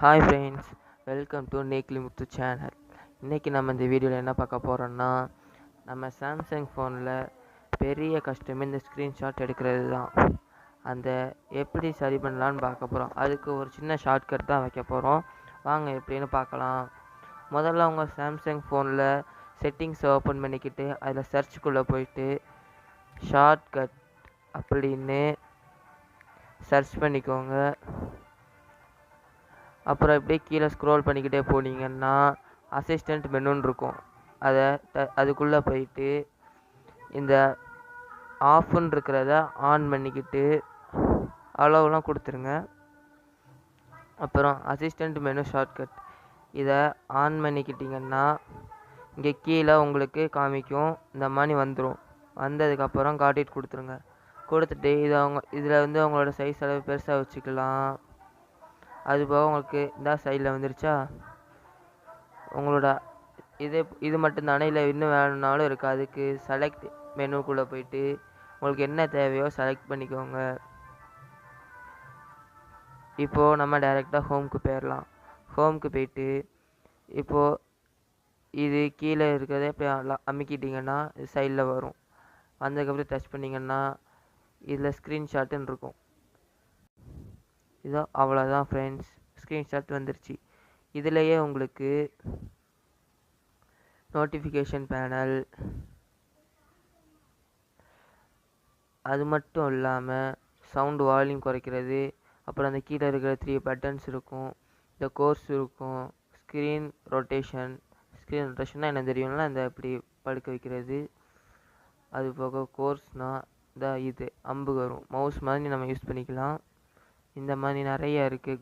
Hi friends, welcome to Nekli Muthu channel. இன்றைக்கி நம்ம இந்த வீடியோவில் என்ன பார்க்க போகிறோன்னா, நம்ம சாம்சங் ஃபோனில் பெரிய கஷ்டமே இந்த ஸ்க்ரீன்ஷாட் எடுக்கிறது தான். அந்த எப்படி சரி பண்ணலான்னு பார்க்க போகிறோம். அதுக்கு ஒரு சின்ன ஷார்ட்கட் தான் வைக்க போகிறோம். வாங்க எப்படின்னு பார்க்கலாம். முதல்ல உங்கள் சாம்சங் ஃபோனில் செட்டிங்ஸை ஓப்பன் பண்ணிக்கிட்டு அதில் சர்ச்சுக்குள்ளே போயிட்டு ஷார்ட்கட் அப்படின்னு சர்ச் பண்ணிக்கோங்க. அப்புறம் இப்படியே கீழே ஸ்க்ரோல் பண்ணிக்கிட்டே போனீங்கன்னா அசிஸ்டண்ட் மெனுன்னு இருக்கும். அதுக்குள்ளே போயிட்டு இந்த ஆஃப்னு இருக்கிறத ஆன் பண்ணிக்கிட்டு அளவுலாம் கொடுத்துருங்க. அப்புறம் அசிஸ்டண்ட் மெனு ஷார்ட்கட் இதை ஆன் பண்ணிக்கிட்டிங்கன்னா இங்கே கீழே உங்களுக்கு காமிக்கும். இந்த மாதிரி வந்துடும். வந்ததுக்கப்புறம் காட்டிட்டு கொடுத்துருங்க. கொடுத்துட்டு இதில் வந்து உங்களோட சைஸ் அளவு பெருசாக வச்சுக்கலாம். அதுபோக உங்களுக்கு இந்த சைடில் வந்துருச்சா, உங்களோட இது மட்டும்தானே, இல்லை இன்னும் வேணும்னாலும் இருக்குது. அதுக்கு செலக்ட் மெனுக்குள்ளே போயிட்டு உங்களுக்கு என்ன தேவையோ செலக்ட் பண்ணிக்கோங்க. இப்போது நம்ம டைரெக்டாக ஹோம்க்கு போயிடலாம். ஹோம்க்கு போயிட்டு இப்போது இது கீழே இருக்கிறத இப்போ அமுக்கிட்டிங்கன்னா இது சைடில் வரும். வந்ததுக்கப்புறம் டச் பண்ணிங்கன்னா இதில் ஸ்க்ரீன்ஷாட்டுன்னு இருக்கும். இதோ அவ்வளோதான் ஃப்ரெண்ட்ஸ், ஸ்க்ரீன்ஷாட் வந்துருச்சு. இதிலையே உங்களுக்கு நோட்டிஃபிகேஷன் பேனல், அது மட்டும் இல்லாமல் சவுண்டு வால்யூம் குறைக்கிறது, அப்புறம் அந்த கீழே இருக்கிற 3 பட்டன்ஸ் இருக்கும், இந்த கோர்ஸ் இருக்கும், ஸ்க்ரீன் ரொட்டேஷன்னா என்ன தெரியும்னா இந்த இப்படி படுக்க வைக்கிறது. அது போக கோர்ஸ்னால் இந்த இது அம்பு வரும், மவுஸ் மாதிரி நம்ம யூஸ் பண்ணிக்கலாம். இந்த மாதிரி நிறைய இருக்குது.